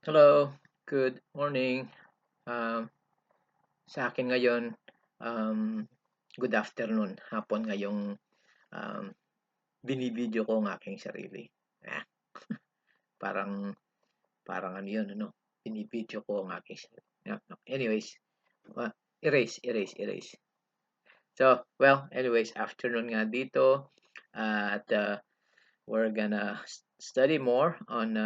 Hello, good morning. Um, sa akin ngayon, good afternoon, hapon ngayong um, binibideo ko ang aking sarili. Ah, parang parang ano yun, ano? Binibideo ko ang aking sarili. No, no. Anyways, erase. So, well, anyways, afternoon nga dito at we're gonna study more on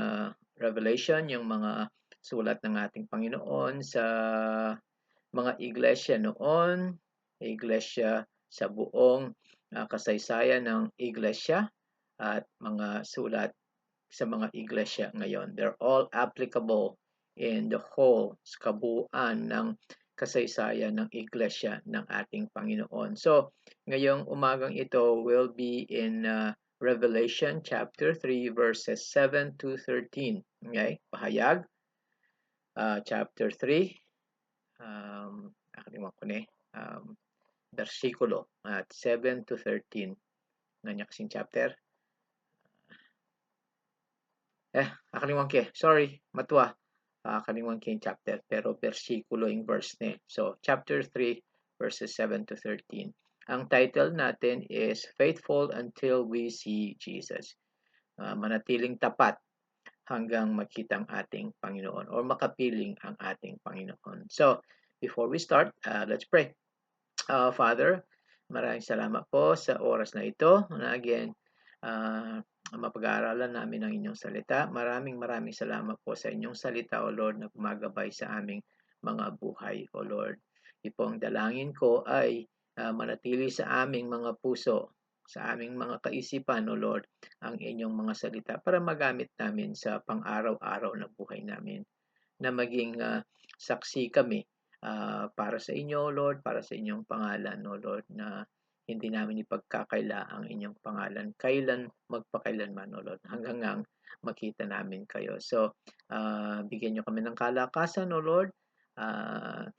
Revelation, yung mga sulat ng ating Panginoon sa mga iglesia noon, iglesia sa buong kasaysayan ng iglesia at mga sulat sa mga iglesia ngayon. They're all applicable in the whole kabuuan ng kasaysayan ng iglesia ng ating Panginoon. So, ngayong umagang ito will be in Revelation chapter 3 verses 7 to 13. Okay? Pahayag, chapter 3, nakalimutan ko na versikulo at 7 to 13 nga kasing chapter. Nakalimutan ko sorry, matwa. Nakalimutan ko yung chapter, pero versikulo yung verse na So, chapter 3, verses 7 to 13. Ang title natin is Faithful Until We See Jesus. Manatiling tapat hanggang makita ang ating Panginoon or makapiling ang ating Panginoon. So, before we start, let's pray. Father, maraming salamat po sa oras na ito na again, mapag-aaralan namin ang inyong salita. Maraming salamat po sa inyong salita, O Lord, na gumagabay sa aming mga buhay, O Lord. Ito ang dalangin ko ay manatili sa aming mga puso, sa aming mga kaisipan, O Lord, ang inyong mga salita para magamit namin sa pang-araw-araw na buhay namin, na maging saksi kami para sa inyo, Lord, para sa inyong pangalan, O Lord, na hindi namin ipagkakaila ang inyong pangalan kailan magpakailanman, O Lord, hanggang ngang makita namin kayo. So, bigyan nyo kami ng kalakasan, O Lord,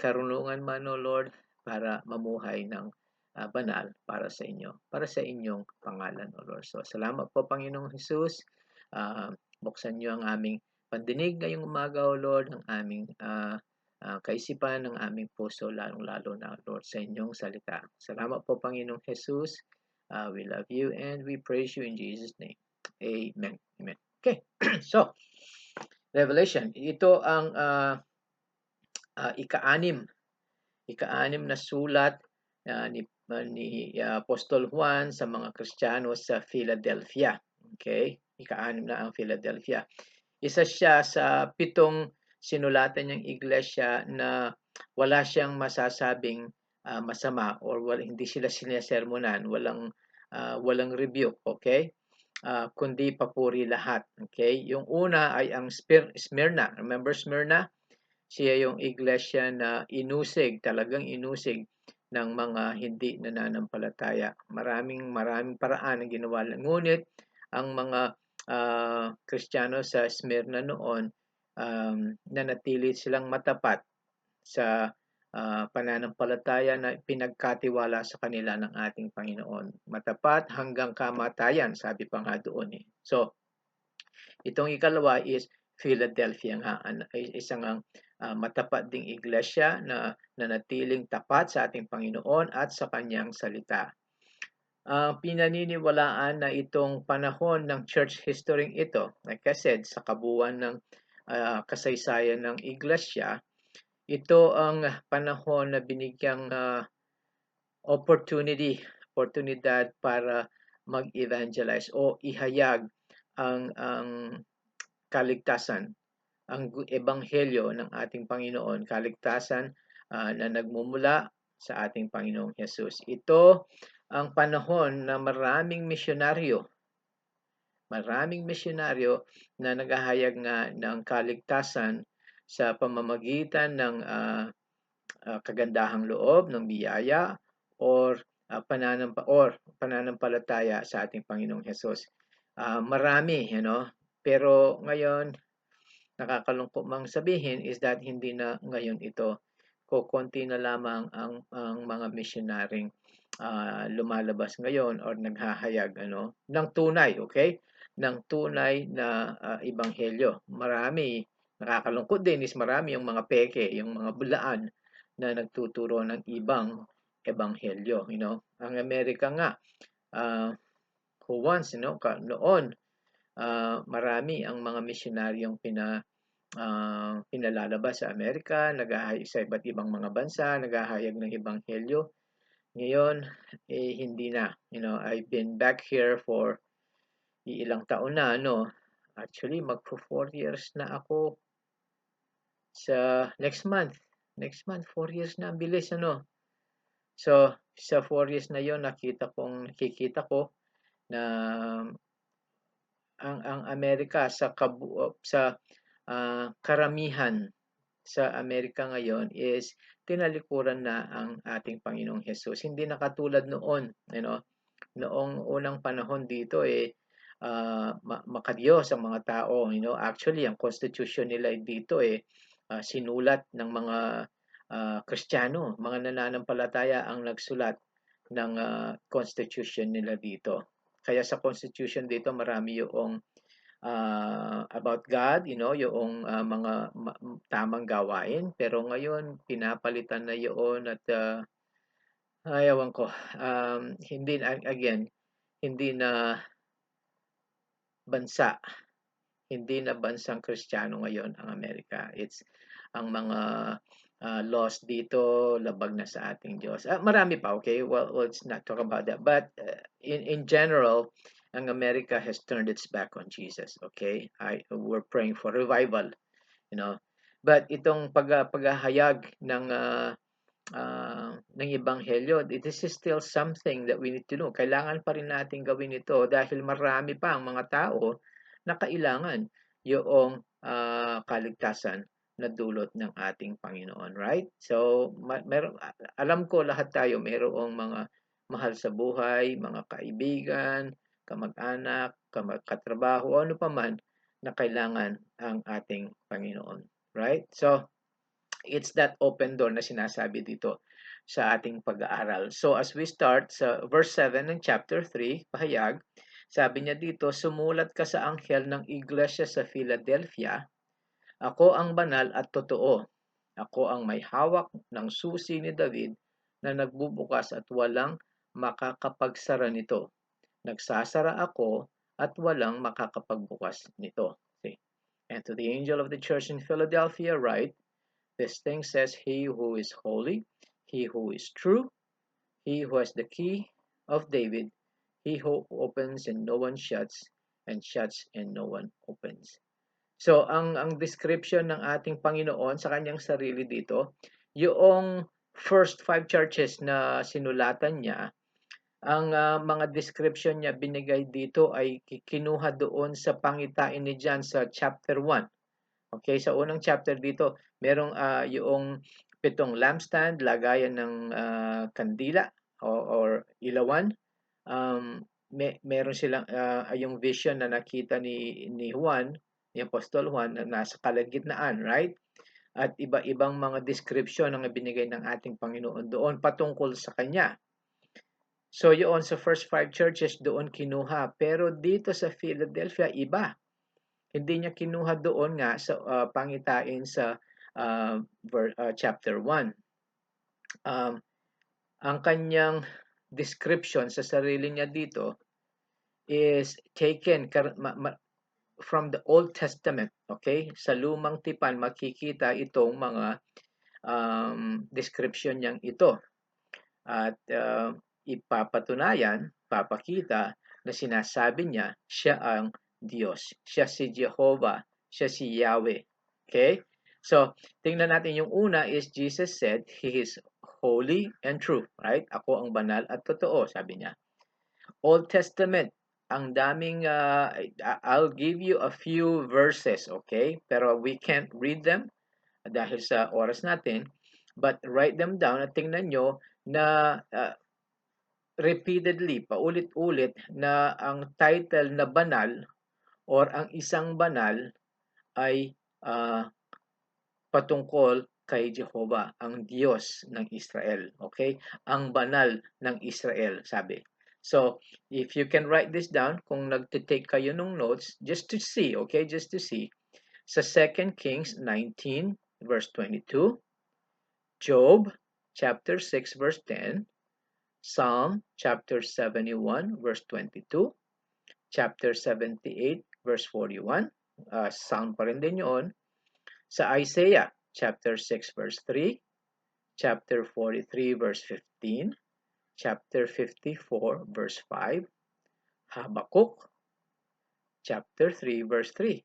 karunungan man, O Lord, para mamuhay ng banal para sa inyo, para sa inyong pangalan, O Lord. So, salamat po, Panginoong Jesus. Buksan nyo ang aming pandinig ngayong umaga, O Lord, ang aming kaisipan ng aming puso, lalong-lalo na, Lord, sa inyong salita. Salamat po, Panginoong Jesus. We love you and we praise you in Jesus' name. Amen. Amen. Okay. So, Revelation. Ito ang ika-anim na sulat ni Apostol Juan sa mga Kristiyano sa Philadelphia. Okay? Ika-anim na ang Philadelphia. Isa siya sa 7 sinulatan niyang iglesia na wala siyang masasabing masama or hindi sila sinasermonan, walang rebuke, okay? Kundi papuri lahat, okay? Yung una ay ang Smyrna. Remember Smyrna? Siya yung iglesia na talagang inusig ng mga hindi nananampalataya. Maraming paraan ang ginawa. Ngunit ang mga Kristiyano sa Smyrna noon, nanatili silang matapat sa pananampalataya na pinagkatiwala sa kanila ng ating Panginoon. Matapat hanggang kamatayan, sabi pa nga doon eh. So, itong ikalawa is Philadelphia nga, isang matapat ding iglesia na nanatiling tapat sa ating Panginoon at sa kanyang salita. Pinaniniwalaan na itong panahon ng church history ito, like I said, sa kabuuan ng kasaysayan ng iglesia, ito ang panahon na binigyang oportunidad para mag-evangelize o ihayag ang kaligtasan, ang ebanghelyo ng ating Panginoon, kaligtasan na nagmumula sa ating Panginoong Hesus. Ito ang panahon na maraming misyonaryo na naghahayag nga ng kaligtasan sa pamamagitan ng kagandahang loob ng biyaya or pananampalataya sa ating Panginoong Hesus. Marami, pero ngayon nakakalungkot mang sabihin is that hindi na ngayon ito. Kokonti na lamang ang mga missionaryong lumalabas ngayon or naghahayag ng tunay, okay? Ng tunay na ebanghelyo. Marami Nakakalungkot din is marami yung mga peke, yung mga bulaan na nagtuturo ng ibang ebanghelyo, Ang Amerika nga, who once, noon, marami ang mga misyonaryong pinalalabas sa Amerika, sa iba't ibang mga bansa, naghahayag ng ebanghelyo. Ngayon, hindi na. I've been back here for ilang taon na, Actually, magpo 4 years na ako sa next month. Next month, 4 years na. Ang bilis, So, sa 4 years na yon nakikita ko na ang Amerika sa karamihan sa Amerika ngayon is tinalikuran na ang ating Panginoong Hesus. Hindi na katulad noon, noong unang panahon dito makadiyos ang mga tao, Actually, ang constitution nila dito sinulat ng mga Kristiyano, mga nananampalataya ang nagsulat ng constitution nila dito. Kaya sa constitution dito marami yung about God, yung mga tamang gawain. Pero ngayon, pinapalitan na yun at ewan ko, again, hindi na bansa, hindi na bansang Kristiyano ngayon ang Amerika. It's ang mga laws dito, labag na sa ating Diyos. Marami pa, okay? Well, let's not talk about that. But in general, ang America has turned its back on Jesus, okay? We're praying for revival, But itong paghahayag ng ebanghelyo, this is still something that we need to know. Kailangan pa rin natin gawin ito dahil marami pa ang mga tao na kailangan yung kaligtasan na dulot ng ating Panginoon, right? So, alam ko lahat tayo mayroong mga mahal sa buhay, mga kaibigan, kamag-anak, katrabaho, ano pa man na kailangan ang ating Panginoon, right? So, it's that open door na sinasabi dito sa ating pag-aaral. So as we start sa verse 7 ng chapter 3, pahayag, sabi niya dito, sumulat ka sa anghel ng iglesia sa Philadelphia, ako ang banal at totoo. Ako ang may hawak ng susi ni David na nagbubukas at walang makakapagsara nito. Nagsasara ako at walang makakapagbukas nito. See? And to the angel of the church in Philadelphia write, this thing says he who is holy, he who is true, he who has the key of David, he who opens and no one shuts, and shuts and no one opens. So, ang description ng ating Panginoon sa kanyang sarili dito, yung first 5 churches na sinulatan niya, ang mga description niya binigay dito ay kinuha doon sa pangitain ni John sa chapter 1. Okay, sa unang chapter dito, merong yung 7 lampstand, lagayan ng kandila or ilawan. Meron silang yung vision na nakita ni Juan, ni Apostol Juan na nasa kalagitnaan, right? At iba-ibang mga description ang ibinigay ng ating Panginoon doon patungkol sa kanya. So yun sa first 5 churches doon kinuha, pero dito sa Philadelphia iba. Hindi niya kinuha doon nga sa pangitain sa chapter 1. Ang kanyang description sa sarili niya dito is taken from the Old Testament. Okay? Sa lumang tipan makikita itong mga description niyang ito. At papakita na sinasabi niya siya ang Diyos. Siya si Jehovah. Siya si Yahweh. Okay? So, tingnan natin yung una is Jesus said, He is holy and true. Right? Ako ang banal at totoo, sabi niya. Old Testament, ang daming, I'll give you a few verses, okay? Pero we can't read them dahil sa oras natin. But write them down at tingnan nyo na repeatedly, paulit-ulit na ang title na banal or ang isang banal ay patungkol kay Jehovah, ang Diyos ng Israel. Okay? Ang banal ng Israel, sabi. So, if you can write this down, kung nagtitake kayo ng notes, just to see, okay? Just to see. Sa 2 Kings 19 verse 22, Job chapter 6 verse 10, Psalm chapter 71 verse 22, chapter 78 verse 41, Psalm pa rin din yun. Sa Isaiah chapter 6 verse 3, chapter 43 verse 15, chapter 54 verse 5, Habakkuk chapter 3 verse 3.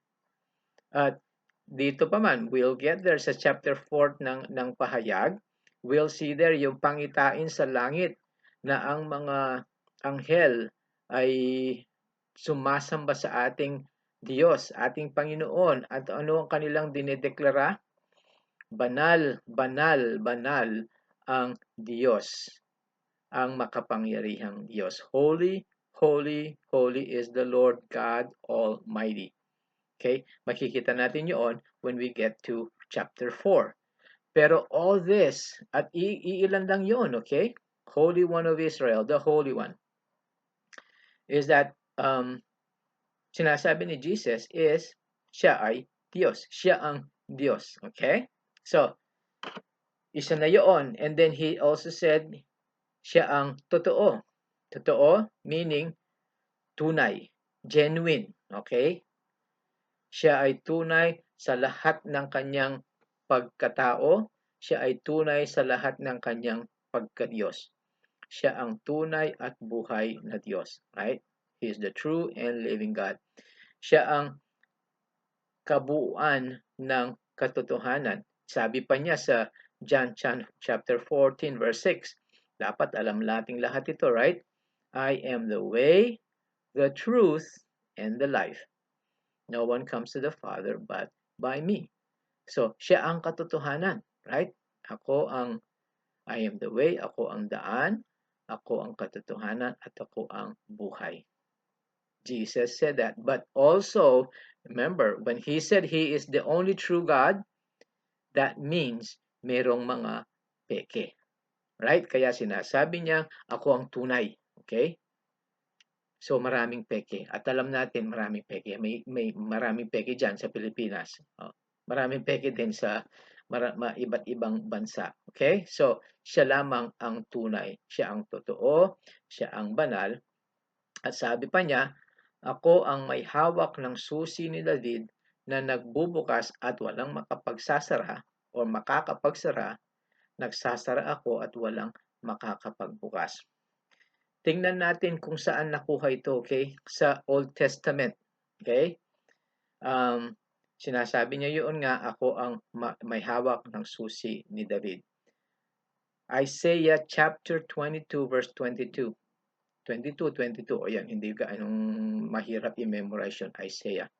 At dito pa man, we'll get there sa chapter 4 ng pahayag. We'll see there yung pangitain sa langit na ang mga anghel ay sumasamba sa ating Diyos, ating Panginoon. At ano ang kanilang dinedeklara? Banal, banal, banal ang Diyos, ang makapangyarihang Diyos. Holy, holy, holy is the Lord God Almighty. Okay? Makikita natin yun when we get to chapter 4. Pero all this, at iilan lang yun, okay? Holy One of Israel, the Holy One, is that sinasabi ni Jesus is siya ay Diyos. Siya ang Diyos. Okay? So, isa na yun. And then he also said, siya ang totoo. Totoo meaning tunay, genuine. Okay? Siya ay tunay sa lahat ng kanyang pagkatao. Siya ay tunay sa lahat ng kanyang pagkadiyos. Siya ang tunay at buhay na Diyos. Right? He is the true and living God. Siya ang kabuuan ng katotohanan. Sabi pa niya sa John chapter 14 verse 6. Dapat alam nating lahat ito, right? I am the way, the truth, and the life. No one comes to the Father but by me. So, siya ang katotohanan, right? I am the way, ako ang daan, ako ang katotohanan, at ako ang buhay. Jesus said that. But also, remember, when he said he is the only true God, that means merong mga peke. Right? Kaya sinasabi niya, ako ang tunay. Okay? So, maraming peke. At alam natin, maraming peke. May maraming peke dyan sa Pilipinas. Maraming peke din sa iba't ibang bansa. Okay? So, siya lamang ang tunay. Siya ang totoo. Siya ang banal. At sabi pa niya, ako ang may hawak ng susi ni David na nagbubukas at walang makapagsasara o makakapagsara. Nagsasara ako at walang makakapagbukas. Tingnan natin kung saan nakuha ito, okay? Sa Old Testament, okay? Sinasabi niya yun nga, ako ang may hawak ng susi ni David. Isaiah chapter 22 verse 22. 22. Ayan, hindi gaanong mahirap i-memorize yun, Isaiah.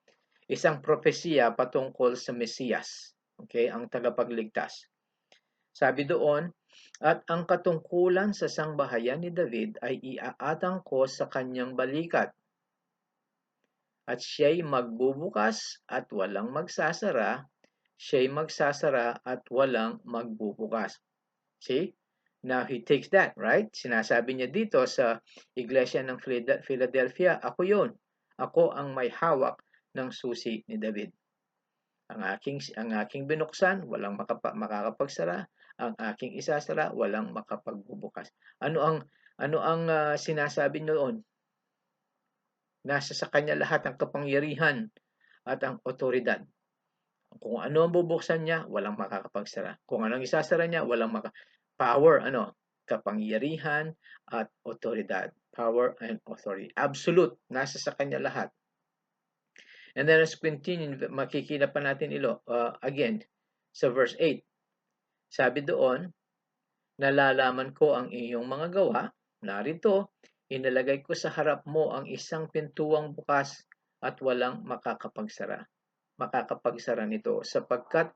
Isang propesiya patungkol sa Mesiyas, okay? Ang tagapagligtas. Sabi doon, at ang katungkulan sa sangbahayan ni David ay iaatang ko sa kanyang balikat. At siya'y magbubukas at walang magsasara, siya'y magsasara at walang magbubukas. See? Now, he takes that, right? Sinasabi niya dito sa iglesia ng Philadelphia, ako yun. Ako ang may hawak ng susi ni David. Ang aking binuksan, walang makakapagsara. Ang aking isasara, walang makapagbubukas. Ano ang sinasabi noon? Nasa sa kanya lahat ang kapangyarihan at ang otoridad. Kung ano ang bubuksan niya, walang makakapagsara. Kung ano ang isasara niya, walang power, kapangyarihan at otoridad. Power and authority. Absolute, nasa sa kanya lahat. And then as continue, makikita pa natin again sa verse 8. Sabi doon, nalalaman ko ang iyong mga gawa. Narito, inalagay ko sa harap mo ang isang pintuang bukas at walang makakapagsara nito sapagkat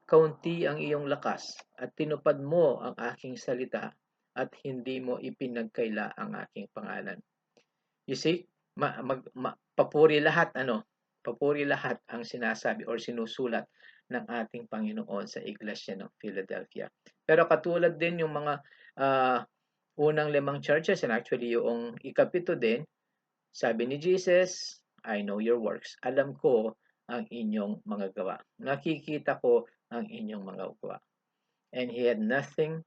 kaunti ang iyong lakas at tinupad mo ang aking salita at hindi mo ipinagkaila ang aking pangalan. You see, papuri lahat papuri lahat ang sinasabi or sinusulat ng ating Panginoon sa Iglesia ng Philadelphia. Pero katulad din yung mga unang 5 churches and actually yung ikapito din, sabi ni Jesus, I know your works. Alam ko ang inyong mga gawa. Nakikita ko ang inyong mga gawa. And he had nothing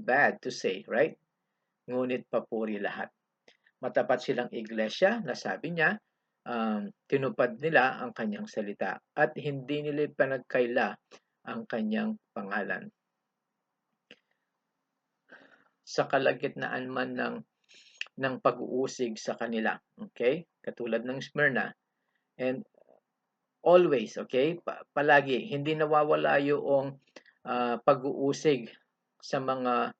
bad to say, right? Ngunit papuri lahat. Matapat silang iglesia na sabi niya, tinupad nila ang kanyang salita at hindi nila panagkaila ang kanyang pangalan. Sa kalagitnaan man ng pag-uusig sa kanila, okay? Katulad ng Smyrna. And always, okay? Palagi hindi nawawala yung pag-uusig sa mga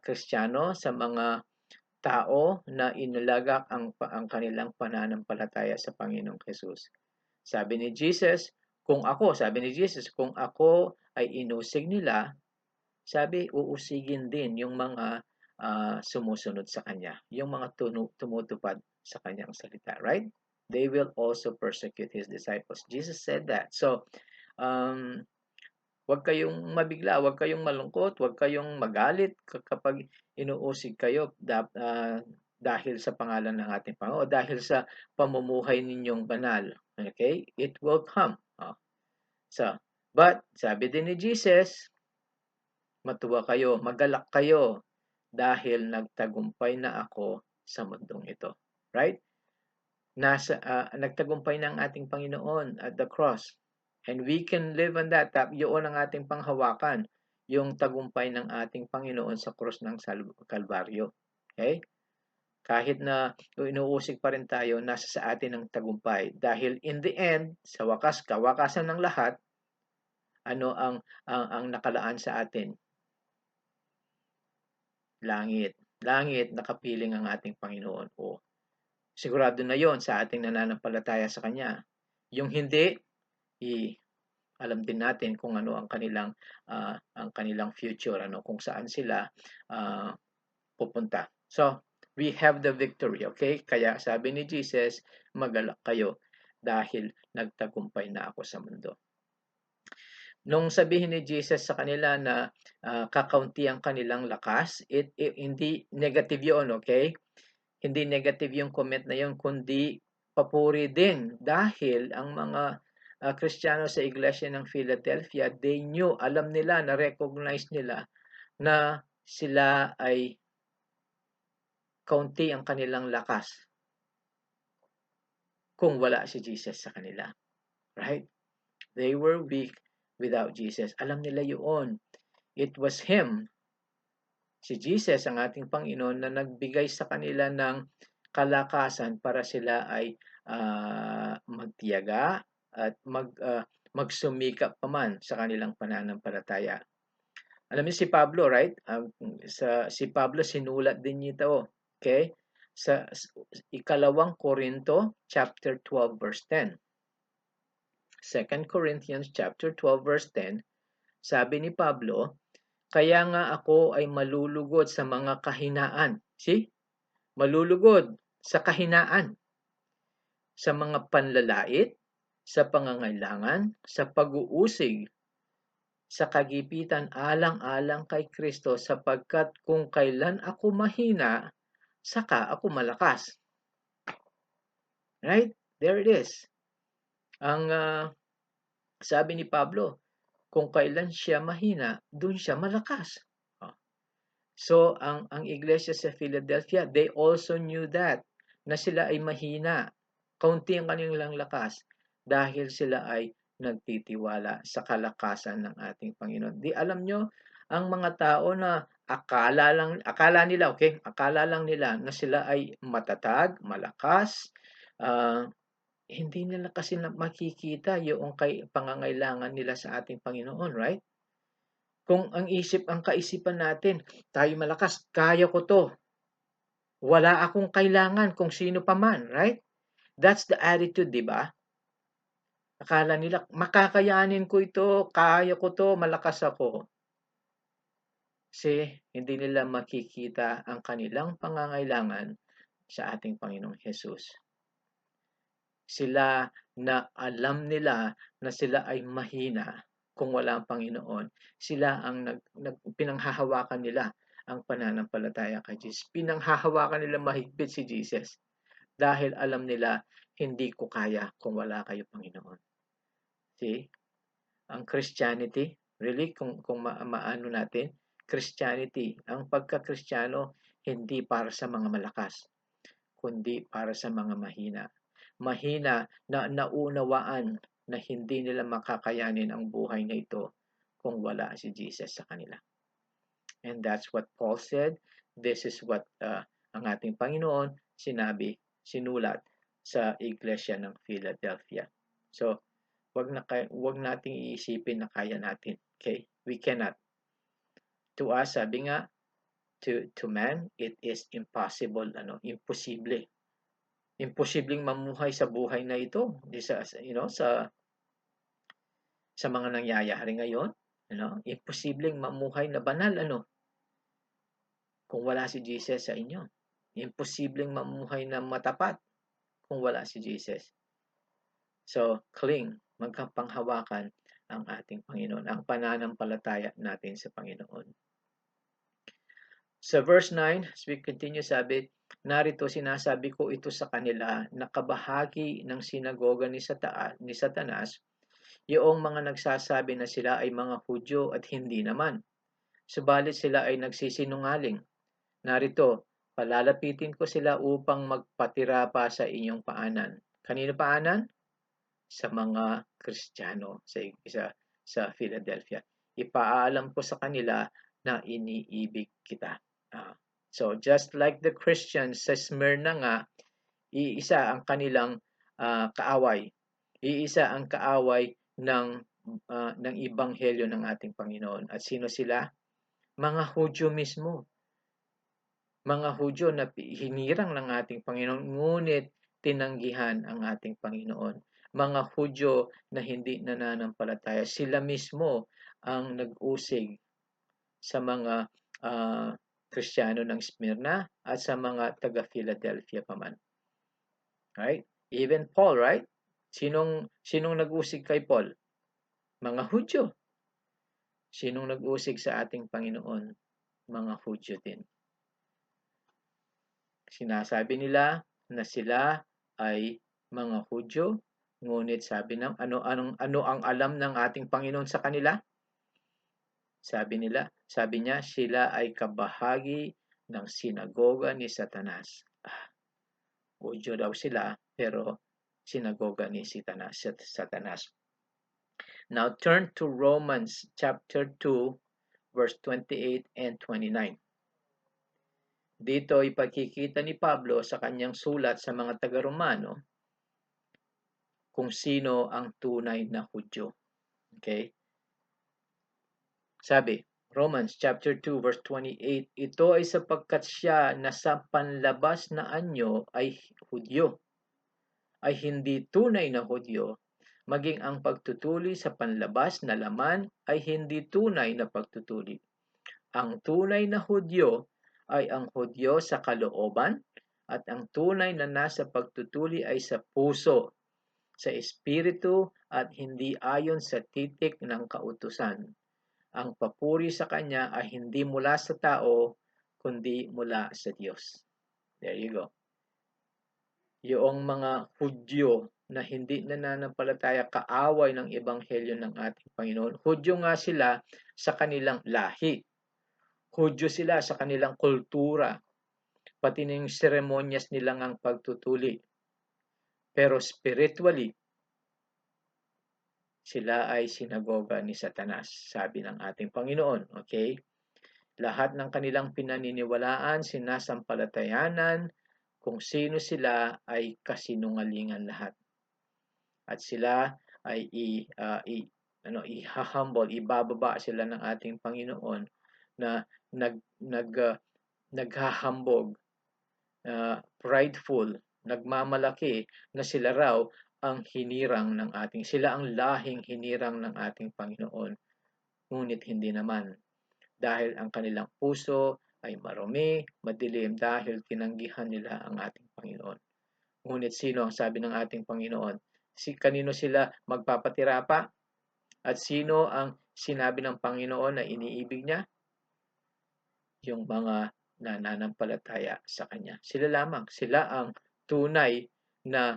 Kristiyano, sa mga tao na inilagak ang kanilang pananampalataya sa Panginoong Jesus. Sabi ni Jesus, kung ako ay inusig nila, sabi, uusigin din yung mga sumusunod sa Kanya, yung mga tumutupad sa Kanyang salita, right? They will also persecute His disciples. Jesus said that. So, huwag kayong mabigla, huwag kayong malungkot, huwag kayong magalit kapag inuusig kayo dahil sa pangalan ng ating Panginoon o dahil sa pamumuhay ninyong banal. Okay? It will come. So, but sabi din ni Jesus, matuwa kayo, magalak kayo dahil nagtagumpay na ako sa mundong ito. Right? Nagtagumpay na ang ating Panginoon at the cross. And we can live on that. Yun ang ating panghawakan, yung tagumpay ng ating Panginoon sa krus ng Kalbaryo. Okay? Kahit na inuusig pa rin tayo, nasa sa atin ang tagumpay. Dahil in the end, sa wakas, kawakasan ng lahat, ano ang nakalaan sa atin? Langit. Langit, nakapiling ang ating Panginoon. O, sigurado na yon sa ating nananampalataya sa Kanya. Yung hindi, alam din natin kung ano ang kanilang future, kung saan sila pupunta. So, we have the victory, okay? Kaya sabi ni Jesus, magalak kayo dahil nagtagumpay na ako sa mundo. Nung sabihin ni Jesus sa kanila na kakaunti ang kanilang lakas, hindi negative yun, okay? Hindi negative yung comment na yun, kundi papuri din dahil ang mga Kristiyano sa iglesia ng Philadelphia, they knew, alam nila, na-recognize nila na sila ay kaunti ang kanilang lakas kung wala si Jesus sa kanila. Right? They were weak without Jesus. Alam nila yun. It was Him, si Jesus, ang ating Panginoon, na nagbigay sa kanila ng kalakasan para sila ay magtiyaga at magsumikap pa man sa kanilang pananampalataya. Alam niyo si Pablo, right? Si Pablo, sinulat din nito, okay? Sa ikalawang Korinto, chapter 12, verse 10. 2 Corinthians chapter 12, verse 10, sabi ni Pablo, kaya nga ako ay malulugod sa mga kahinaan. See? Malulugod sa kahinaan, sa mga panlalait, sa pangangailangan, sa pag-uusig, sa kagipitan alang-alang kay Kristo, sapagkat kung kailan ako mahina, saka ako malakas. Right? There it is. Ang sabi ni Pablo, kung kailan siya mahina, doon siya malakas. So, ang iglesia sa Philadelphia, they also knew that, na sila ay mahina. Kaunti ang kanilang lakas dahil sila ay nagtitiwala sa kalakasan ng ating Panginoon. Di alam nyo, ang mga tao na akala lang nila na sila ay matatag, malakas, hindi nila kasi makikita yung pangangailangan nila sa ating Panginoon, right? Kung ang kaisipan natin, tayo malakas, kaya ko to. Wala akong kailangan kung sino pa man, right? That's the attitude, di ba? Akala nila, makakayanin ko ito, kaya ko to, malakas ako. Kasi hindi nila makikita ang kanilang pangangailangan sa ating Panginoong Jesus. Sila na alam nila na sila ay mahina kung wala ang Panginoon. Sila ang pinanghahawakan nila ang pananampalataya kay Jesus. Pinanghahawakan nila mahigpit si Jesus dahil alam nila hindi ko kaya kung wala kayo, Panginoon. See? Ang Christianity, really, kung maano natin, Christianity, ang pagka-Kristiyano, hindi para sa mga malakas, kundi para sa mga mahina. Mahina na naunawaan na hindi nila makakayanin ang buhay na ito kung wala si Jesus sa kanila. And that's what Paul said. This is what ang ating Panginoon sinulat sa iglesia ng Philadelphia. So, wag nating iisipin na kaya natin. Okay? We cannot. To us, sabi nga, to man, it is impossible, imposible. Imposibleng mamuhay sa buhay na ito, sa mga nangyayari ngayon, imposibleng mamuhay na banal, kung wala si Jesus sa inyo. Imposibleng mamuhay na matapat kung wala si Jesus. So, magkapanghawakan ang ating Panginoon, ang pananampalataya natin sa Panginoon. Sa verse 9, as we continue, sabi, narito sinasabi ko ito sa kanila na kabahagi ng sinagoga ni Satanas, yung mga nagsasabi na sila ay mga Hudyo at hindi naman. Subalit sila ay nagsisinungaling. Narito, palalapitin ko sila upang magpatira pa sa inyong paanan. Kanino paanan? Sa mga Kristiyano sa Philadelphia. Ipaalam ko sa kanila na iniibig kita. So just like the Christians sa Smyrna nga, iisa ang kanilang kaaway. Iisa ang kaaway ng ebanghelyo ng ating Panginoon. At sino sila? Mga Hudyo mismo. Mga Hudyo na hinirang ng ating Panginoon, ngunit tinanggihan ang ating Panginoon. Mga Hudyo na hindi nananampalataya. Sila mismo ang nag-usig sa mga Kristiyano ng Smyrna at sa mga taga-Philadelphia pa man. Right? Even Paul, right? Sinong nag-usig kay Paul? Mga Hudyo. Sinong nag-usig sa ating Panginoon? Mga Hudyo din. Sinasabi nila na sila ay mga Hudyo, ngunit sabi ng ano ang alam ng ating Panginoon sa kanila? Sabi niya, sila ay kabahagi ng sinagoga ni Satanas. Hudyo daw sila, pero sinagoga ni Satanas. Now turn to Romans chapter 2, verse 28 and 29. Dito ipakikita ni Pablo sa kanyang sulat sa mga taga-Romano kung sino ang tunay na Hudyo. Okay? Sabi, Romans chapter 2 verse 28, ito ay sapagkat siya na sa panlabas na anyo ay Hudyo, ay hindi tunay na Hudyo, maging ang pagtutuli sa panlabas na laman ay hindi tunay na pagtutuli. Ang tunay na Hudyo ay ang Hudyo sa kalooban, at ang tunay na nasa pagtutuli ay sa puso, sa espiritu, at hindi ayon sa titik ng kautusan. Ang papuri sa kanya ay hindi mula sa tao, kundi mula sa Diyos. There you go. Yung mga Hudyo na hindi nananampalataya, kaaway ng ebanghelyo ng ating Panginoon. Hudyo nga sila sa kanilang lahi. Hudyo sila sa kanilang kultura. Pati ng seremonyas nilang ang pagtutuli. Pero spiritually, sila ay sinagoga ni Satanas, sabi ng ating Panginoon. Okay? Lahat ng kanilang pinaniniwalaan, sinasampalatayanan, kung sino sila ay kasinungalingan lahat. At sila ay ihahumble, ibababa sila ng ating Panginoon na naghahambog, prideful, nagmamalaki na sila raw ang hinirang ng sila ang lahing hinirang ng ating Panginoon. Ngunit hindi naman. Dahil ang kanilang puso ay marumi, madilim, dahil tinanggihan nila ang ating Panginoon. Ngunit sino ang sabi ng ating Panginoon? Kanino sila magpapatira pa? At sino ang sinabi ng Panginoon na iniibig niya? Yung mga nananampalataya sa Kanya. Sila lamang. Sila ang tunay na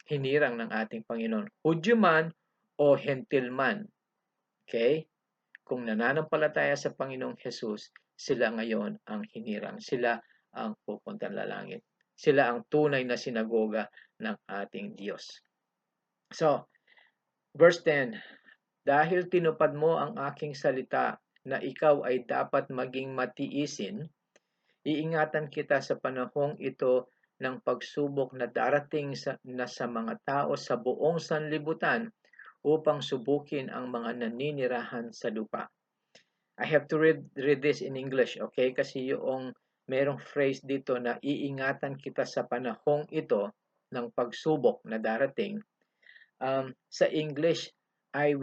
hinirang ng ating Panginoon. Hudyo man o hentil man. Okay? Kung nananampalataya sa Panginoong Jesus, sila ngayon ang hinirang. Sila ang pupuntang lalangit. Sila ang tunay na sinagoga ng ating Diyos. So, verse 10, dahil tinupad mo ang aking salita na ikaw ay dapat maging matiisin, iingatan kita sa panahong ito ng pagsubok na darating sa mga tao sa buong sanlibutan upang subukin ang mga naninirahan sa lupa. I have to read this in English, okay? Kasi yung merong phrase dito na iingatan kita sa panahong ito ng pagsubok na darating. Sa English, I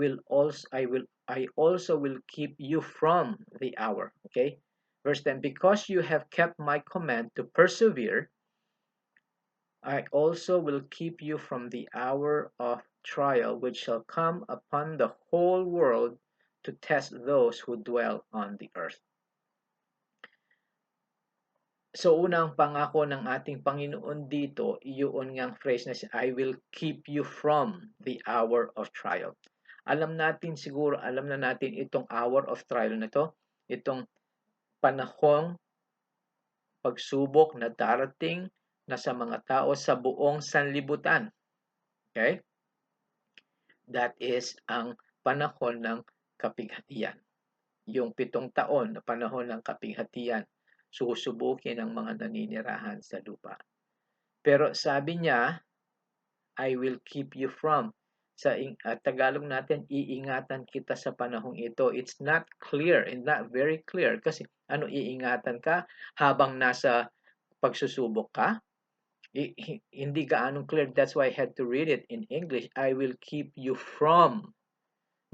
also will keep you from the hour, okay? Verse 10, because you have kept my command to persevere, I also will keep you from the hour of trial which shall come upon the whole world to test those who dwell on the earth. So, unang pangako ng ating Panginoon dito, iyon ngang phrase na I will keep you from the hour of trial. Alam na natin itong hour of trial na to, itong panahong pagsubok na darating na sa mga tao sa buong sanlibutan. Okay? That is ang panahon ng kapighatian. Yung 7 taon na panahon ng kapighatian, susubukin ang mga naninirahan sa lupa. Pero sabi niya, I will keep you from. Sa Tagalog natin, iingatan kita sa panahong ito. It's not clear and not very clear. Kasi ano iingatan ka habang nasa pagsusubok ka? Hindi gaanong clear. That's why I had to read it in English. I will keep you from.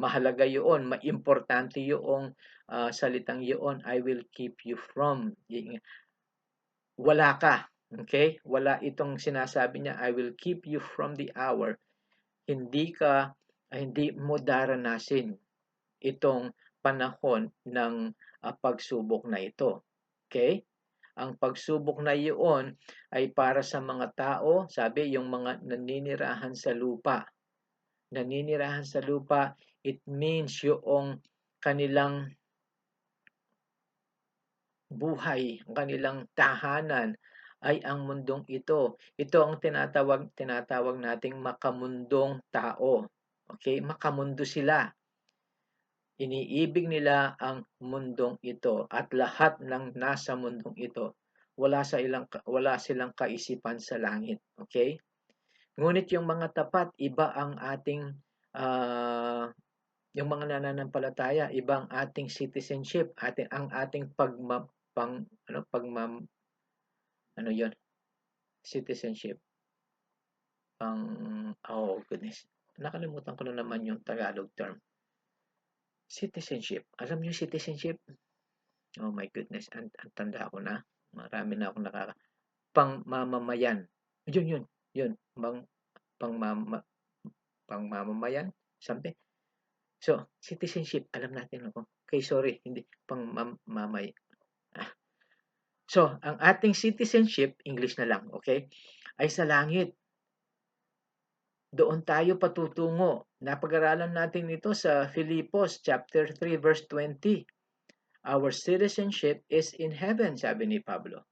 Mahalaga yun. Maimportante yung salitang yun. I will keep you from. Wala ka. Okay? Wala itong sinasabi niya, I will keep you from the hour. Hindi mo daranasin itong panahon ng pagsubok na ito. Okay? Ang pagsubok na iyon ay para sa mga tao, sabi, yung mga naninirahan sa lupa. Naninirahan sa lupa, it means yung kanilang buhay, ang kanilang tahanan ay ang mundong ito. Ito ang tinatawag nating makamundong tao. Okay? Makamundo sila. Iniibig nila ang mundong ito at lahat ng nasa mundong ito. Wala silang kaisipan sa langit. Okay? Ngunit yung mga tapat, iba ang ating yung mga nananampalataya, iba ang ating citizenship, ang ating citizenship. Oh goodness. Nakalimutan ko na naman yung Tagalog term. Citizenship. Alam niyo citizenship? Oh my goodness, ang tanda ko na. Marami na akong pangmamamayan. Yun. Pangmamamayan, something. So, citizenship, alam natin ako. Okay, sorry, hindi pangmamay. So, ang ating citizenship, English na lang, okay, ay sa langit. Doon tayo patutungo. Napag-aralan natin ito sa Filipos chapter 3 verse 20. Our citizenship is in heaven, sabi ni Pablo.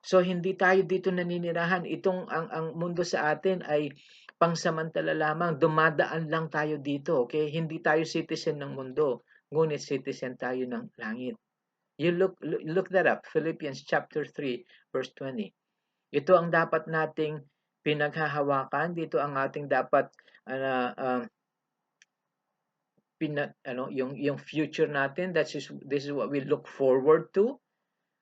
So hindi tayo dito naninirahan. Ang mundo sa atin ay pangsamantala lamang. Dumadaan lang tayo dito, okay? Hindi tayo citizen ng mundo, ngunit citizen tayo ng langit. You look that up, Philippians chapter 3 verse 20. Ito ang dapat nating pinaghahawakan, dito ang ating dapat yung future natin. This is what we look forward to,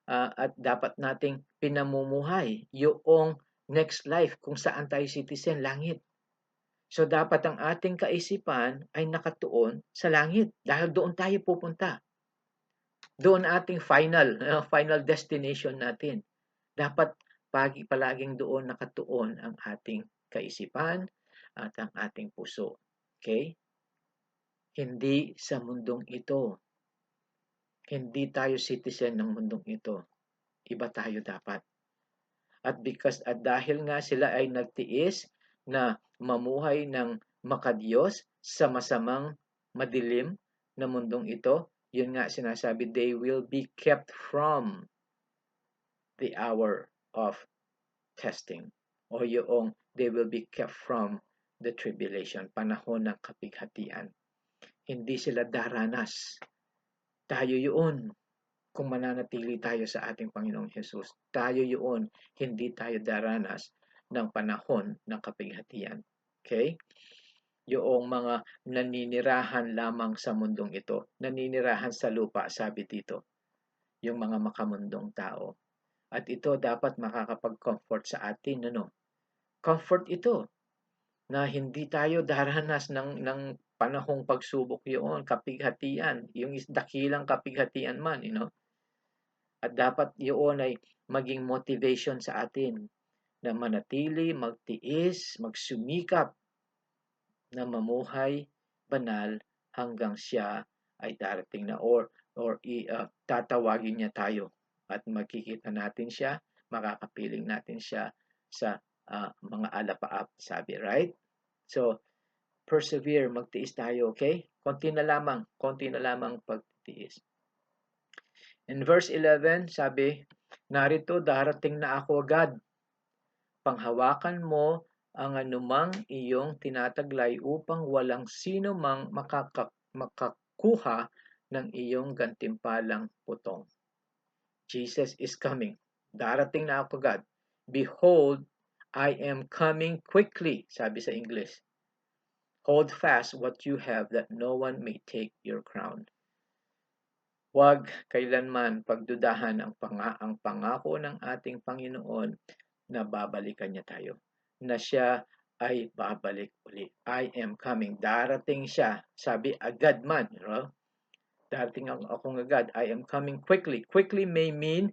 at dapat nating pinamumuhay yung next life kung saan tayo citizen, langit. So dapat ang ating kaisipan ay nakatuon sa langit dahil doon tayo pupunta. Doon ating final destination natin. Dapat palaging doon nakatuon ang ating kaisipan at ang ating puso. Okay? Hindi sa mundong ito. Hindi tayo citizen ng mundong ito. Iba tayo dapat. At dahil nga sila ay nagtiis na mamuhay ng makadiyos sa masamang madilim na mundong ito, yun nga sinasabi, they will be kept from the hour of testing, o yung they will be kept from the tribulation, panahon ng kapighatian. Hindi sila daranas. Tayo yun. Kung mananatili tayo sa ating Panginoong Jesus, tayo yun. Hindi tayo daranas ng panahon ng kapighatian. Okay? Yung mga naninirahan lamang sa mundong ito, naninirahan sa lupa, sabi dito, yung mga makamundong tao. At ito dapat makakapag-comfort sa atin, ano? Comfort ito na hindi tayo daranas ng panahong pagsubok yun, kapighatian, yung dakilang kapighatian man, At dapat yun ay maging motivation sa atin na manatili, magtiis, magsumikap na mamuhay banal hanggang siya ay darating na or tatawagin niya tayo at makikita natin siya, makakapiling natin siya sa mga alapaap, sabi, right? So, persevere, magtiis tayo, okay? Konti na lamang pagtitiis. In verse 11, sabi, narito darating na ako agad. Panghawakan mo ang anumang iyong tinataglay upang walang sino mang makakuha ng iyong gantimpalang putong. Jesus is coming. Darating na ako agad. Behold, I am coming quickly, sabi sa English. Hold fast what you have that no one may take your crown. Huwag kailanman pagdudahan ang pangako ng ating Panginoon na babalikan niya tayo. Na siya ay babalik uli. I am coming. Darating siya. Sabi agad man. Darating akong agad. I am coming quickly. Quickly may mean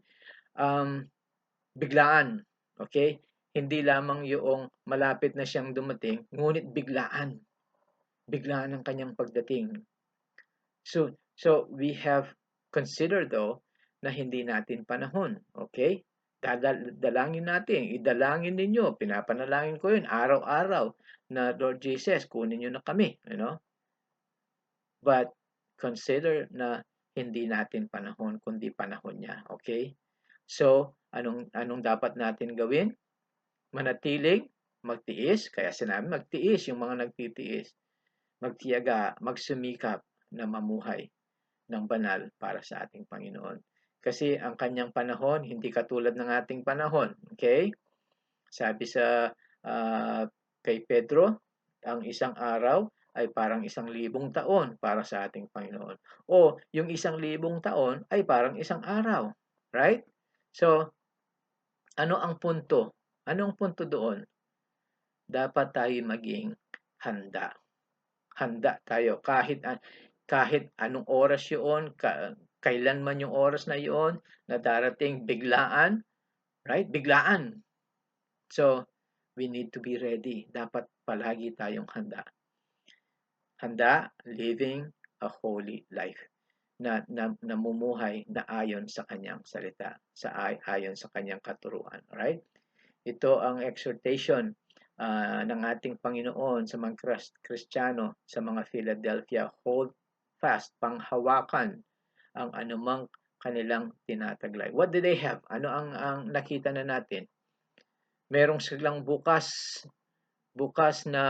biglaan. Okay? Hindi lamang yung malapit na siyang dumating, ngunit biglaan. Biglaan ang kanyang pagdating. So we have considered though na hindi natin panahon. Okay? Dalangin natin. Idalangin ninyo. Pinapanalangin ko yun araw-araw na Lord Jesus, kunin nyo na kami. But consider na hindi natin panahon kundi panahon niya. Okay? So, anong dapat natin gawin? Manatiling, magtiis. Kaya sinabi, magtiis yung mga nagtitiis. Magtiyaga, magsumikap na mamuhay ng banal para sa ating Panginoon. Kasi ang kanyang panahon, hindi katulad ng ating panahon. Okay? Sabi sa kay Pedro, ang isang araw ay parang 1,000 taon para sa ating Panginoon. O yung 1,000 taon ay parang isang araw. Right? So, ano ang punto? Anong punto doon? Dapat tayo maging handa. Handa tayo kahit anong oras yun, kailan man yung oras na yun, na darating biglaan, right? Biglaan. So, we need to be ready. Dapat palagi tayong handa. Handa, living a holy life. Na namumuhay na ayon sa kanyang salita, ayon sa kanyang katuruan. Right? Ito ang exhortation ng ating Panginoon sa mga Kristiyano sa mga Philadelphia. Hold fast, panghawakan ang anumang kanilang tinataglay. What do they have? Ano ang nakita na natin? Merong silang bukas na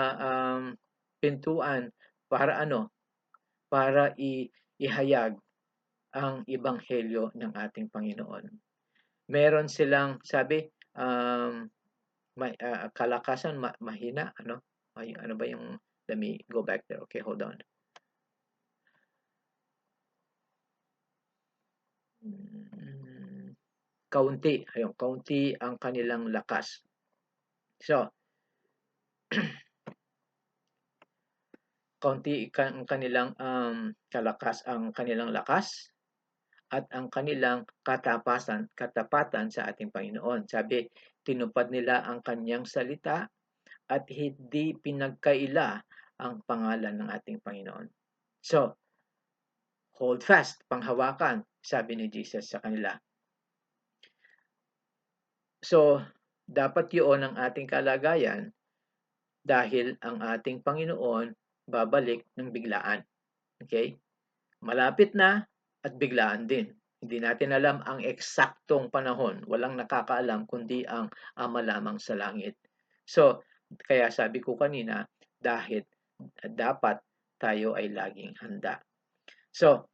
pintuan para para ihayag ang ebanghelyo ng ating Panginoon. Meron silang, sabi, kalakasan, mahina, ano ba yung, let me go back there. Okay, hold on. Kaunti ang kanilang lakas. So, kaunti ang kanilang kanilang lakas at ang kanilang katapatan sa ating Panginoon. Sabi, tinupad nila ang kanyang salita at hindi pinagkaila ang pangalan ng ating Panginoon. So, hold fast, panghawakan, sabi ni Jesus sa kanila. So, Dapat yun ang ating kalagayan dahil ang ating Panginoon babalik ng biglaan. Okay? Malapit na at biglaan din. Hindi natin alam ang eksaktong panahon. Walang nakakaalam kundi ang Ama lamang sa langit. So, kaya sabi ko kanina, dahil dapat tayo ay laging handa. So,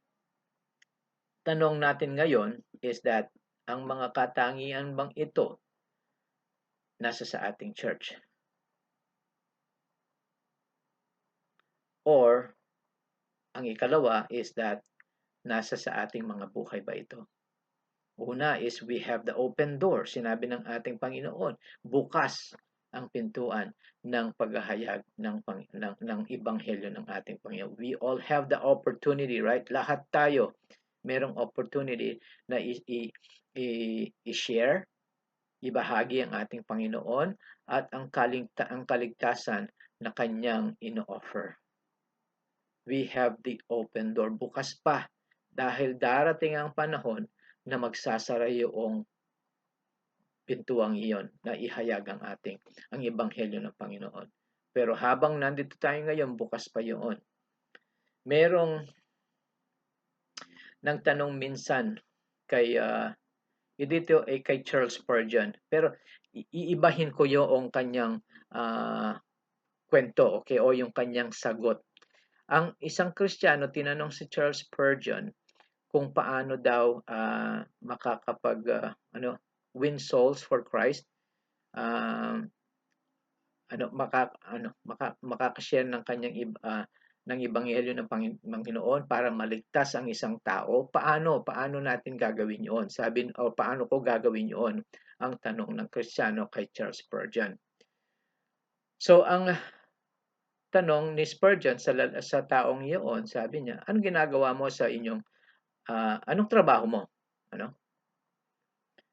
tanong natin ngayon is that ang mga katangian bang ito nasa sa ating church? Or, ang ikalawa is that nasa sa ating mga buhay ba ito? Una is we have the open door. Sinabi ng ating Panginoon, bukas ang pintuan ng paghahayag ng ebanghelyo ng ating Panginoon. We all have the opportunity, right? Lahat tayo merong opportunity na i-share, ibahagi ang ating Panginoon at ang kaligtasan na kanyang ino-offer. We have the open door. Bukas pa dahil darating ang panahon na magsasara yung pintuang iyon na ihayag ang ebanghelyo ng Panginoon. Pero habang nandito tayo ngayon, bukas pa yun. Merong nagtanong minsan kay dito ay kay Charles Spurgeon. Pero iibahin ko yung kanyang kwento, okay, o yung kanyang sagot. Ang isang Kristiyano tinanong si Charles Spurgeon kung paano daw makakapag win souls for Christ, makakashare ng kanyang ng ebanghelyo ng Panginoon para maligtas ang isang tao. Paano natin gagawin 'yon? Sabi o paano ko gagawin 'yon? Ang tanong ng Kristiyano kay Charles Spurgeon. So ang tanong ni Spurgeon sa taong iyon, sabi niya, anong ginagawa mo sa inyong anong trabaho mo? Ano?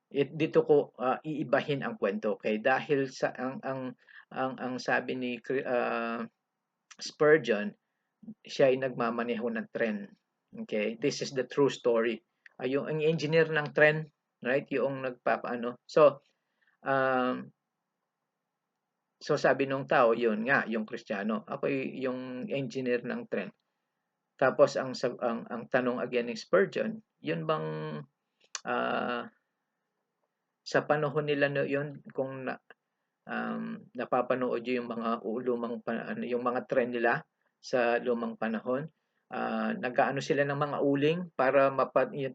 Dito ko iibahin ang kwento, okay? Dahil sa ang sabi ni Spurgeon, siya ay nagmamaneho ng tren. Okay? This is the true story. Yung ang engineer ng tren, right? Yung nagpapaano. So sabi nung tao, yun nga, yung Kristiyano. Ako yung engineer ng tren. Tapos ang tanong again ni Spurgeon, yun bang sa panahon nila noon kung napapanood yung mga yung mga tren nila sa lumang panahon, nag-aano sila ng mga uling para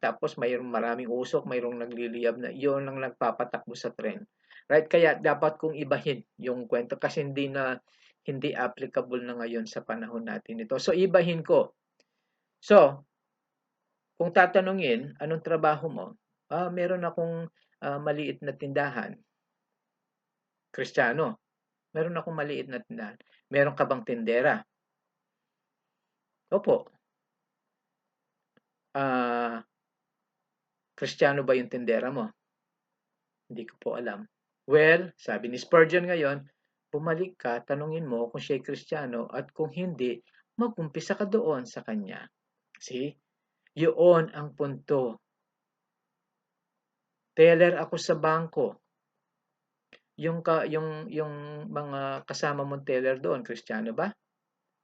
tapos mayroong maraming usok, mayroong nagliliyab na yun ang nagpapatakbo sa tren. Right? Kaya dapat kong ibahin yung kwento kasi hindi applicable na ngayon sa panahon natin ito. So ibahin ko. So, kung tatanungin, anong trabaho mo? Meron akong maliit na tindahan. Kristiyano. Meron akong maliit na tindahan. Meron ka bang tindera? Opo. Kristiyano ba yung tindera mo? Hindi ko po alam. Well, sabi ni Spurgeon ngayon, bumalik ka, tanungin mo kung siya'y Kristiyano at kung hindi, mag-umpisa ka doon sa kanya. See? Yun ang punto. Teller ako sa bangko. Yung mga kasama mong teller doon, Kristiyano ba?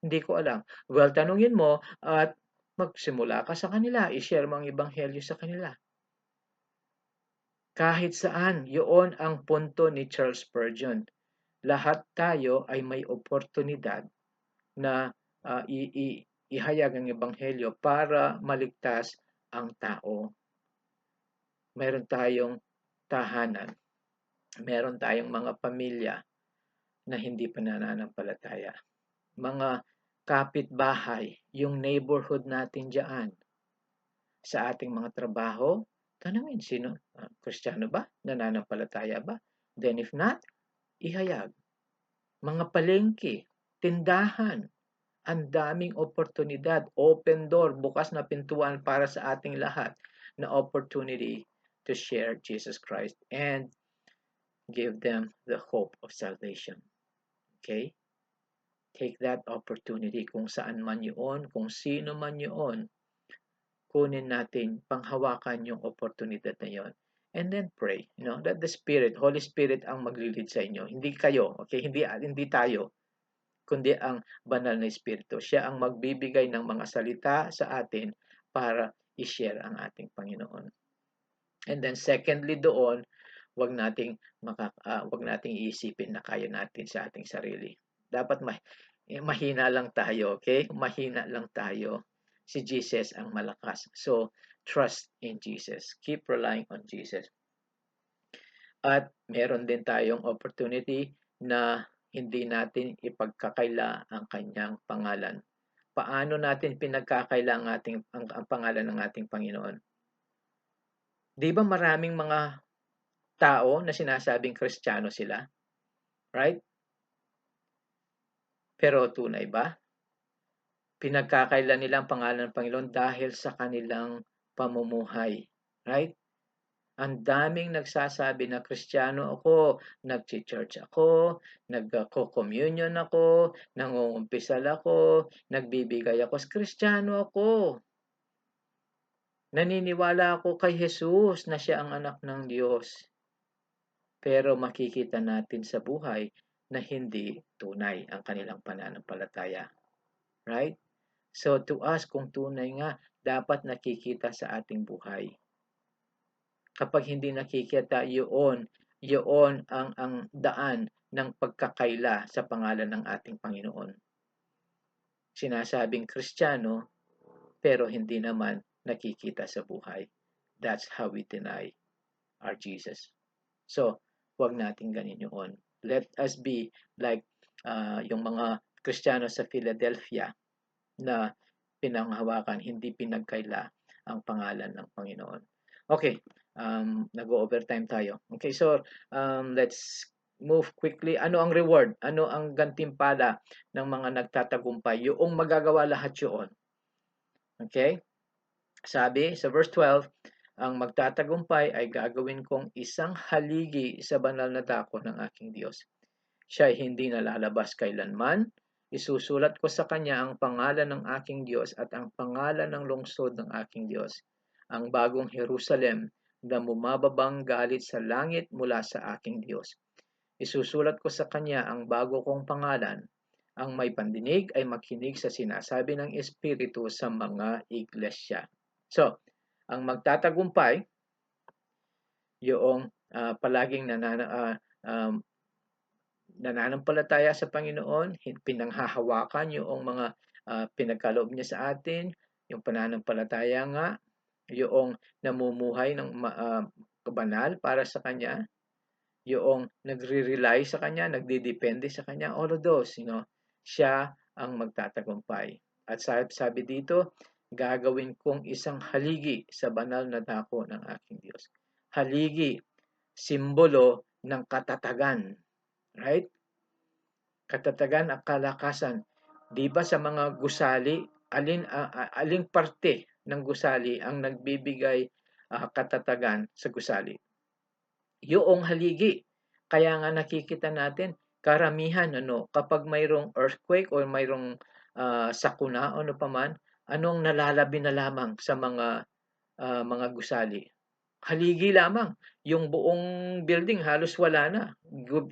Hindi ko alam. Well, tanungin mo at magsimula ka sa kanila, i-share mo ang ebanghelyo sa kanila. Kahit saan, yun ang punto ni Charles Spurgeon. Lahat tayo ay may oportunidad na ihayag ang ebanghelyo para maligtas ang tao. Meron tayong tahanan. Meron tayong mga pamilya na hindi pa nananampalataya. Mga kapitbahay, yung neighborhood natin diyan. Sa ating mga trabaho, tanungin sino, Kristiyano ba? Nananampalataya ba? Then if not, ihayag. Mga palengke, tindahan, ang daming oportunidad, open door, bukas na pintuan para sa ating lahat na opportunity to share Jesus Christ and give them the hope of salvation. Okay? Take that opportunity kung saan man yun, kung sino man yun, kunin natin, panghawakan yung oportunidad na yun. and then pray. That the Holy Spirit ang maglilid sa inyo. Hindi kayo, okay? Hindi tayo, kundi ang banal na Espiritu. Siya ang magbibigay ng mga salita sa atin para i-share ang ating Panginoon. And then secondly doon, wag nating iisipin na kaya natin sa ating sarili. Dapat mahina lang tayo, okay? Mahina lang tayo. Si Jesus ang malakas. So, trust in Jesus. Keep relying on Jesus. At meron din tayong opportunity na hindi natin ipagkakaila ang kanyang pangalan. Paano natin pinagkakaila ang pangalan ng ating Panginoon? Di ba maraming mga tao na sinasabing Kristiyano sila? Right? Pero tunay ba? Pinagkakaila nila ang pangalan ng Panginoon dahil sa kanilang pamumuhay. Right? Ang daming nagsasabi na Kristiyano ako, nag-church ako, nagko-communion ako, nangungumpisal ako, nagbibigay ako. Kristiyano ako. Naniniwala ako kay Jesus na siya ang anak ng Diyos. Pero makikita natin sa buhay na hindi tunay ang kanilang pananampalataya. Right? So to us, kung tunay nga, dapat nakikita sa ating buhay. Kapag hindi nakikita, yun ang daan ng pagkakaila sa pangalan ng ating Panginoon. Sinasabing Kristiyano, pero hindi naman nakikita sa buhay. That's how we deny our Jesus. So, huwag natin ganin yun. Let us be like yung mga Kristiyano sa Philadelphia na pinanghawakan, hindi pinagkaila ang pangalan ng Panginoon. Okay, nag-overtime tayo. Okay, so let's move quickly. Ano ang reward? Ano ang gantimpala ng mga nagtatagumpay? Yung magagawa lahat yun. Okay? Sabi sa verse 12, ang magtatagumpay ay gagawin kong isang haligi sa banal na dako ng aking Diyos. Siya ay hindi nalalabas kailanman. Isusulat ko sa kanya ang pangalan ng aking Diyos at ang pangalan ng lungsod ng aking Diyos, ang bagong Jerusalem na bumababang galit sa langit mula sa aking Diyos. Isusulat ko sa kanya ang bago kong pangalan. Ang may pandinig ay makinig sa sinasabi ng Espiritu sa mga iglesia. So, ang magtatagumpay, yung palaging nananampalataya sa Panginoon, pinanghahawakan yung mga pinagkaloob niya sa atin, yung pananampalataya nga, yung namumuhay ng banal para sa Kanya, yung nagre-rely sa Kanya, nagdidepende sa Kanya, all of those, siya ang magtatagumpay. At sabi dito, gagawin kong isang haligi sa banal na dako ng aking Diyos. Haligi, simbolo ng katatagan. Right? Katatagan at kalakasan. Di ba sa mga gusali, aling parte ng gusali ang nagbibigay katatagan sa gusali? Yung haligi. Kaya nga nakikita natin, karamihan, kapag mayroong earthquake o mayroong sakuna o ano paman, anong nalalabi na lamang sa mga gusali? Haligi lamang. Yung buong building halos wala na,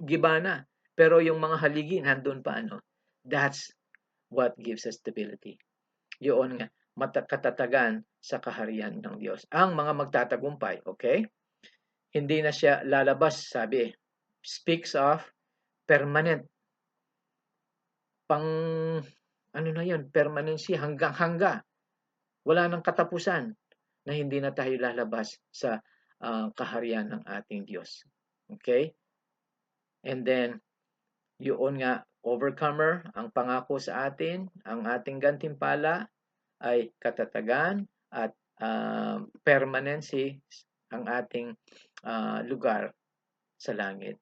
giba na. Pero yung mga haligi nandun pa, That's what gives us stability. Yun nga, katatagan sa kaharian ng Diyos. Ang mga magtatagumpay, okay? Hindi na siya lalabas, sabi. Speaks of permanent. Ano na yun? Permanency, hanggang-hangga. Wala nang katapusan na hindi na tayo lalabas sa kaharian ng ating Diyos. Okay? And then, yun nga, overcomer, ang pangako sa atin, ang ating gantimpala ay katatagan at permanency ang ating lugar sa langit,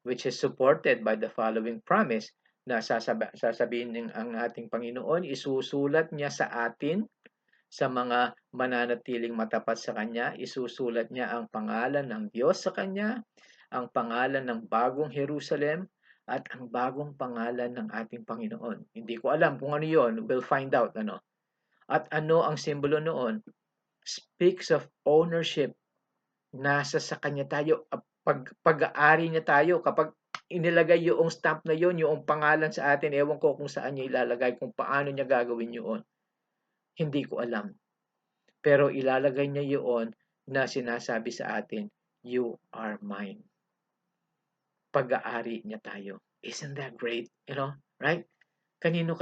which is supported by the following promise na sasabihin ng ang ating Panginoon, isusulat niya sa atin sa mga mananatiling matapat sa Kanya, isusulat niya ang pangalan ng Diyos sa Kanya, ang pangalan ng bagong Jerusalem, at ang bagong pangalan ng ating Panginoon. Hindi ko alam kung ano yon. We'll find out. At ano ang simbolo noon? Speaks of ownership. nasa sa Kanya tayo. Pag-aari niya tayo. Kapag inilagay yung stamp na yun, yung pangalan sa atin, ewan ko kung saan niya ilalagay, kung paano niya gagawin yun. Hindi ko alam. Pero ilalagay niya yun na sinasabi sa atin, you are mine. Pag-aari niya tayo. Isn't that great? You know, right? Kanino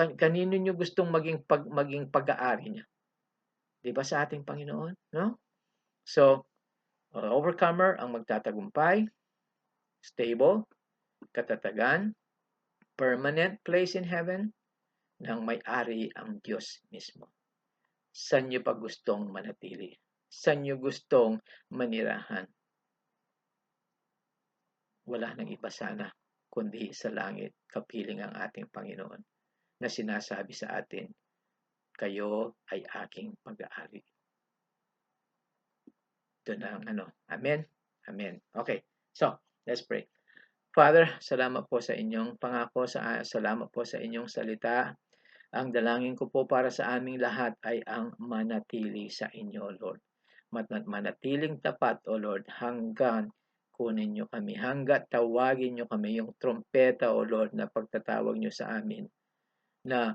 niyo gustong maging pag-aari niya? 'Di ba sa ating Panginoon, no? So, overcomer ang magtatagumpay, stable, katatagan, permanent place in heaven, ng may-ari ang Diyos mismo. Saan niyo pa gustong manatili? Saan niyo gustong manirahan? Wala nang iba sana kundi sa langit, kapiling ang ating Panginoon na sinasabi sa atin, kayo ay aking pag-aari. Doon ang Amen? Amen. Okay. So, let's pray. Father, salamat po sa inyong pangako, salamat po sa inyong salita. Ang dalangin ko po para sa aming lahat ay ang manatili sa inyo, Lord. Manatiling tapat, O Lord, hanggang kunin nyo kami, hanggat tawagin nyo kami, yung trompeta, O Lord, na pagtatawag nyo sa amin, na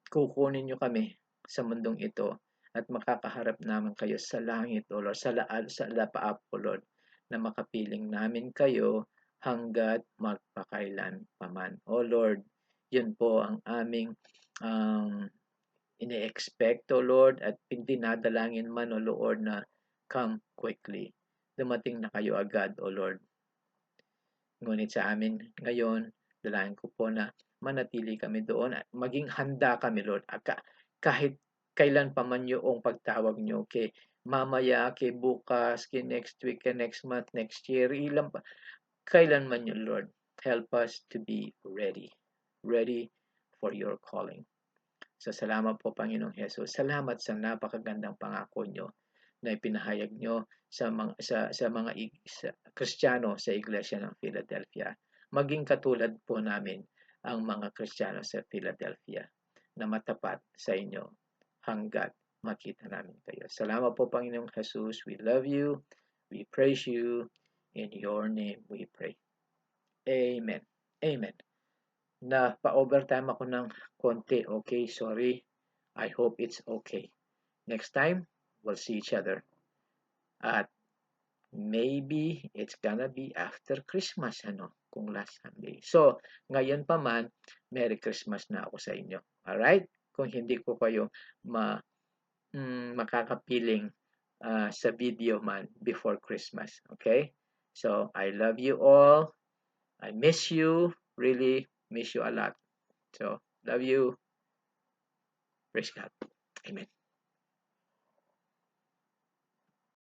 kukunin nyo kami sa mundong ito at makakaharap naman kayo sa langit, O Lord, sa lapaap, O Lord, na makapiling namin kayo hanggat magpakailan paman. O Lord, yun po ang aming ini-expect, O Lord, at dinadalangin man, O Lord, na come quickly. Dumating na kayo agad, O Lord. Ngunit sa amin ngayon, dalangin ko po na manatili kami doon at maging handa kami, Lord. Kahit kailan pa man yung pagtawag nyo, kay mamaya, kay bukas, kay next week, kay next month, next year, ilan pa, kailan man yun, Lord. Help us to be ready. Ready for your calling. So, salamat po, Panginoong Hesus. Salamat sa napakagandang pangako nyo na ipinahayag nyo sa mga Kristiyano sa Iglesia ng Philadelphia. Maging katulad po namin ang mga Kristiyano sa Philadelphia na matapat sa inyo hanggat makita namin kayo. Salamat po, Panginoong Jesus. We love you. We praise you. In your name we pray. Amen. Amen. Na pa-overtime ako ng konti. Okay, sorry. I hope it's okay. Next time, we'll see each other. At maybe it's gonna be after Christmas, kung last Sunday. So, ngayon pa man, Merry Christmas na ako sa inyo. Alright? Kung hindi ko kayo makakapiling sa video man before Christmas. Okay? So, I love you all. I miss you. Really miss you a lot. So, love you. Praise God. Amen.